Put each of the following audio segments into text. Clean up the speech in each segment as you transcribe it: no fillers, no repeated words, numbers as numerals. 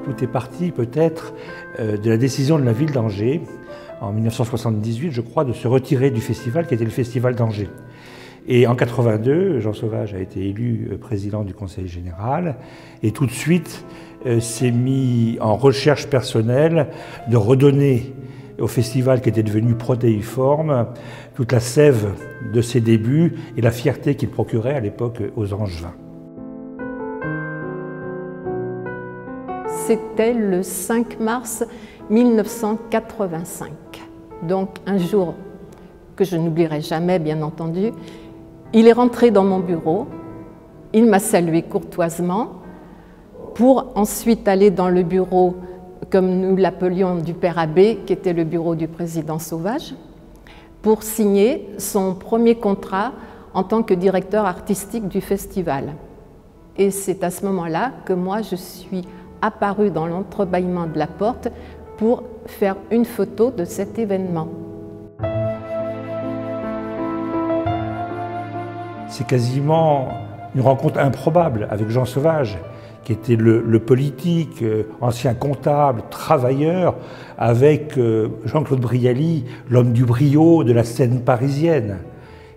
Tout est parti peut-être de la décision de la ville d'Angers, en 1978 je crois, de se retirer du festival qui était le Festival d'Angers. Et en 1982, Jean Sauvage a été élu président du Conseil général et tout de suite s'est mis en recherche personnelle de redonner au festival qui était devenu protéiforme toute la sève de ses débuts et la fierté qu'il procurait à l'époque aux Angevins. C'était le 5 mars 1985, donc un jour que je n'oublierai jamais bien entendu. Il est rentré dans mon bureau, il m'a salué courtoisement pour ensuite aller dans le bureau, comme nous l'appelions, du Père Abbé, qui était le bureau du président Sauvage, pour signer son premier contrat en tant que directeur artistique du festival. Et c'est à ce moment-là que moi je suis apparue dans l'entrebâillement de la porte pour faire une photo de cet événement. C'est quasiment une rencontre improbable avec Jean Sauvage, qui était le politique, ancien comptable, travailleur, avec Jean-Claude Brialy, l'homme du brio de la scène parisienne.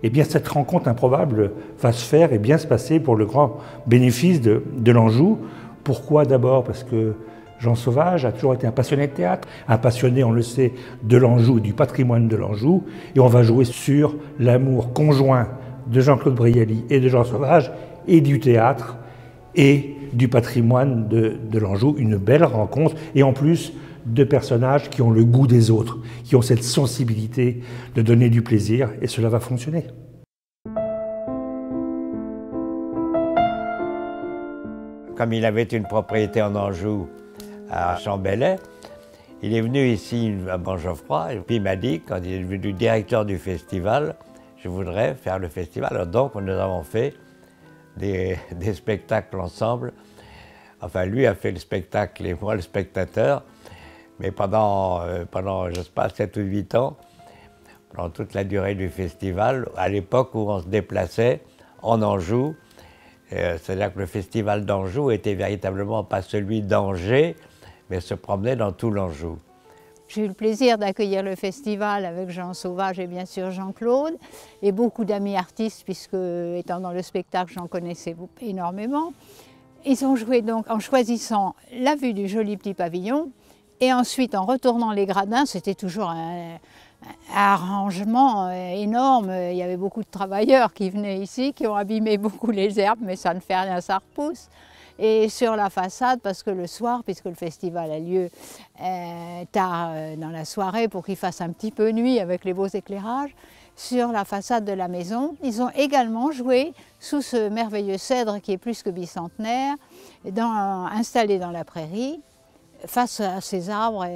Eh bien, cette rencontre improbable va se faire et bien se passer pour le grand bénéfice de l'Anjou. Pourquoi d'abord? Parce que Jean Sauvage a toujours été un passionné de théâtre, un passionné, on le sait, de l'Anjou, du patrimoine de l'Anjou, et on va jouer sur l'amour conjoint de Jean-Claude Brialy et de Jean Sauvage, et du théâtre, et du patrimoine de l'Anjou. Une belle rencontre, et en plus de personnages qui ont le goût des autres, qui ont cette sensibilité de donner du plaisir, et cela va fonctionner. Comme il avait une propriété en Anjou, à Chambellet, il est venu ici à Bangeoffroy, et puis il m'a dit, quand il est devenu directeur du festival, je voudrais faire le festival. Alors donc, nous avons fait des spectacles ensemble. Enfin, lui a fait le spectacle et moi le spectateur. Mais pendant je ne sais pas, 7 ou 8 ans, pendant toute la durée du festival, à l'époque où on se déplaçait en Anjou, c'est-à-dire que le festival d'Anjou était véritablement pas celui d'Angers, mais se promenait dans tout l'Anjou. J'ai eu le plaisir d'accueillir le festival avec Jean Sauvage et bien sûr Jean-Claude et beaucoup d'amis artistes puisque, étant dans le spectacle, j'en connaissais énormément. Ils ont joué donc en choisissant la vue du joli petit pavillon et ensuite en retournant les gradins. C'était toujours un arrangement énorme. Il y avait beaucoup de travailleurs qui venaient ici, qui ont abîmé beaucoup les herbes, mais ça ne fait rien, ça repousse. Et sur la façade, parce que le soir, puisque le festival a lieu tard dans la soirée pour qu'il fasse un petit peu nuit avec les beaux éclairages, sur la façade de la maison, ils ont également joué sous ce merveilleux cèdre qui est plus que bicentenaire, installé dans la prairie, face à ces arbres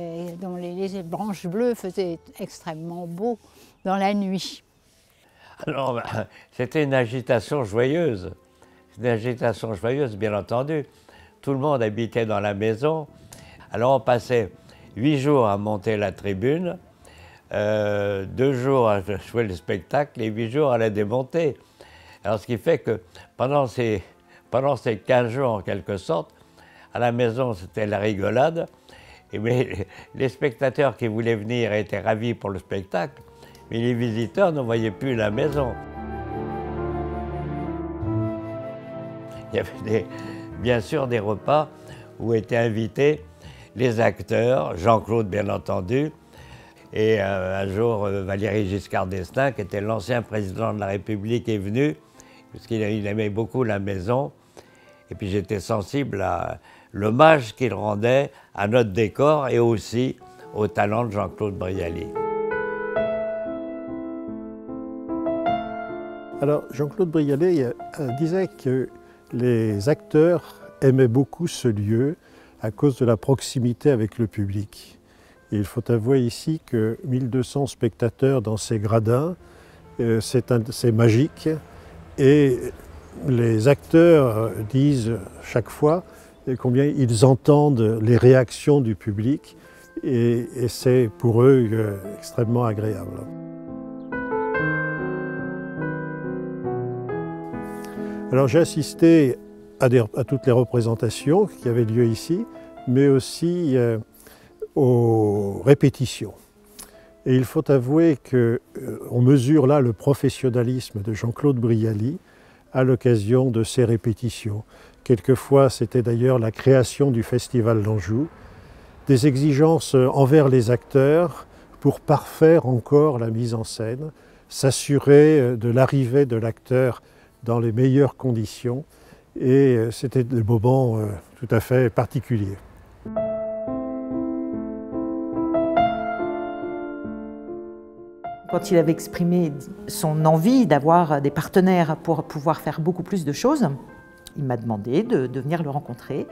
dont les branches bleues faisaient extrêmement beau dans la nuit. Alors, c'était une agitation joyeuse. Une agitation joyeuse, bien entendu. Tout le monde habitait dans la maison. Alors on passait 8 jours à monter la tribune, 2 jours à jouer le spectacle et 8 jours à la démonter. Alors ce qui fait que pendant ces 15 jours en quelque sorte, à la maison c'était la rigolade. Mais les spectateurs qui voulaient venir étaient ravis pour le spectacle, mais les visiteurs ne voyaient plus la maison. Il y avait bien sûr des repas où étaient invités les acteurs, Jean-Claude bien entendu, et un jour Valéry Giscard d'Estaing, qui était l'ancien président de la République, est venu, puisqu'il aimait beaucoup la maison, et puis j'étais sensible à l'hommage qu'il rendait à notre décor et aussi au talent de Jean-Claude Brialy. Alors Jean-Claude Brialy disait que les acteurs aimaient beaucoup ce lieu à cause de la proximité avec le public. Et il faut avouer ici que 1200 spectateurs dans ces gradins, c'est magique. Et les acteurs disent chaque fois combien ils entendent les réactions du public et c'est pour eux extrêmement agréable. Alors j'ai assisté à toutes les représentations qui avaient lieu ici, mais aussi aux répétitions. Et il faut avouer qu'on mesure là le professionnalisme de Jean-Claude Brialy à l'occasion de ces répétitions. Quelquefois, c'était d'ailleurs la création du Festival d'Anjou, des exigences envers les acteurs pour parfaire encore la mise en scène, s'assurer de l'arrivée de l'acteur dans les meilleures conditions, et c'était des moments tout à fait particuliers. Quand il avait exprimé son envie d'avoir des partenaires pour pouvoir faire beaucoup plus de choses, il m'a demandé de venir le rencontrer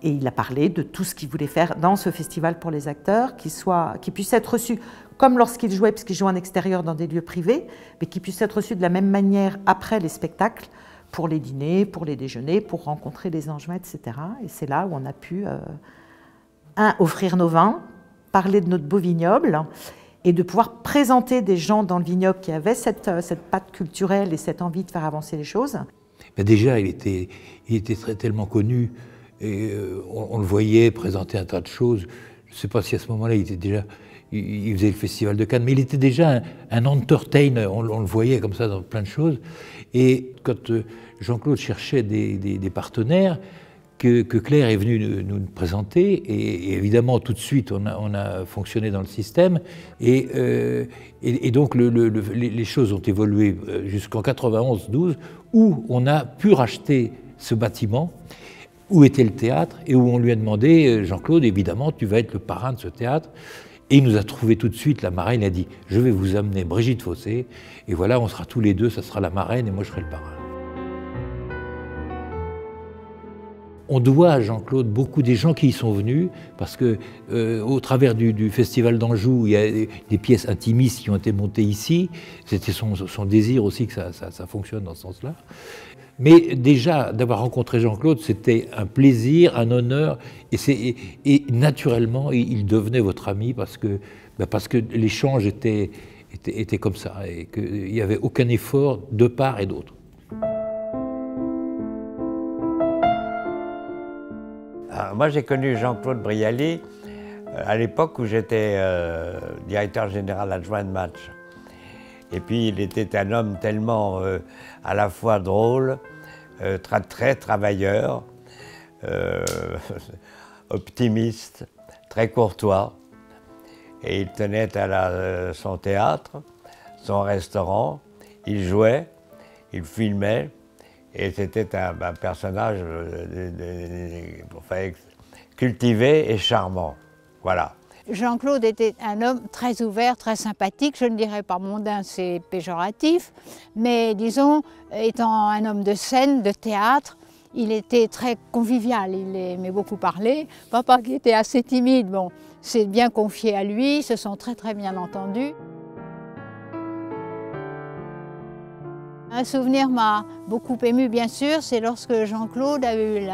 et il a parlé de tout ce qu'il voulait faire dans ce festival pour les acteurs, qui puisse être reçu comme lorsqu'il jouait, puisqu'il jouait en extérieur dans des lieux privés, mais qui puisse être reçu de la même manière après les spectacles, pour les dîners, pour les déjeuners, pour rencontrer les Angevins, etc. Et c'est là où on a pu, offrir nos vins, parler de notre beau vignoble, et de pouvoir présenter des gens dans le vignoble qui avaient cette patte culturelle et cette envie de faire avancer les choses. Ben déjà, il était tellement connu, et on le voyait présenter un tas de choses. Je ne sais pas si à ce moment-là, il faisait le Festival de Cannes, mais il était déjà un entertainer, on le voyait comme ça dans plein de choses. Et quand Jean-Claude cherchait des partenaires, que Claire est venue nous présenter, et évidemment tout de suite on a fonctionné dans le système, et donc les choses ont évolué jusqu'en 91-12, où on a pu racheter ce bâtiment, où était le théâtre, et où on lui a demandé, Jean-Claude, évidemment, tu vas être le parrain de ce théâtre. Et il nous a trouvé tout de suite la marraine, il a dit, je vais vous amener Brigitte Fossé, et voilà, on sera tous les deux, ça sera la marraine, et moi je serai le parrain. On doit à Jean-Claude beaucoup des gens qui y sont venus, parce que au travers du Festival d'Anjou, il y a des pièces intimistes qui ont été montées ici. C'était son désir aussi que ça fonctionne dans ce sens-là. Mais déjà, d'avoir rencontré Jean-Claude, c'était un plaisir, un honneur, et naturellement, il devenait votre ami parce que l'échange était comme ça, et qu'il n'y avait aucun effort de part et d'autre. Moi, j'ai connu Jean-Claude Brialy à l'époque où j'étais directeur général adjoint de match. Et puis, il était un homme tellement à la fois drôle, très travailleur, optimiste, très courtois. Et il tenait à son théâtre, son restaurant, il jouait, il filmait. Et c'était un personnage cultivé et charmant. Voilà. Jean-Claude était un homme très ouvert, très sympathique. Je ne dirais pas mondain, c'est péjoratif. Mais disons, étant un homme de scène, de théâtre, il était très convivial. Il aimait beaucoup parler. Papa, qui était assez timide, bon, s'est bien confié à lui. Ils se sont très bien entendus. Un souvenir m'a beaucoup ému, bien sûr, c'est lorsque Jean-Claude a eu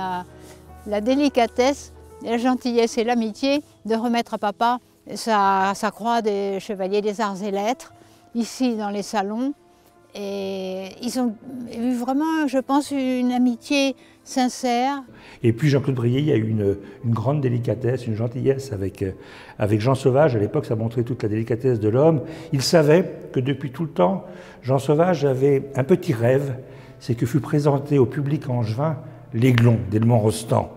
la délicatesse, la gentillesse et l'amitié de remettre à papa sa croix des chevaliers des arts et lettres, ici dans les salons. Et ils ont eu vraiment, je pense, une amitié sincère. Et puis Jean-Claude Brialy a eu une grande délicatesse, une gentillesse avec Jean Sauvage. À l'époque, ça montrait toute la délicatesse de l'homme. Il savait que depuis tout le temps, Jean Sauvage avait un petit rêve, c'est que fut présenté au public angevin l'Aiglon d'Edmond Rostand.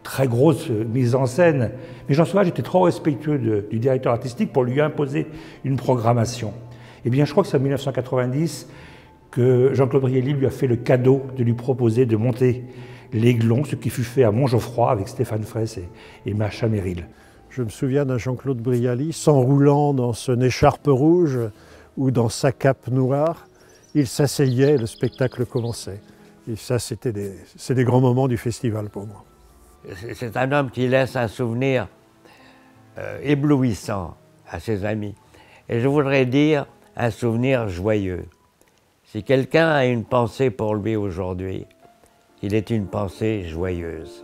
Très grosse mise en scène. Mais Jean Sauvage était trop respectueux du directeur artistique pour lui imposer une programmation. Eh bien, je crois que c'est en 1990 que Jean-Claude Brialy lui a fait le cadeau de lui proposer de monter l'Aiglon, ce qui fut fait à Montgeoffroy avec Stéphane Fraisse et Macha Merrill. Je me souviens d'un Jean-Claude Brialy s'enroulant dans son écharpe rouge ou dans sa cape noire. Il s'asseyait, le spectacle commençait. Et ça, c'est des grands moments du festival pour moi. C'est un homme qui laisse un souvenir éblouissant à ses amis. Et je voudrais dire un souvenir joyeux. Si quelqu'un a une pensée pour lui aujourd'hui, il est une pensée joyeuse.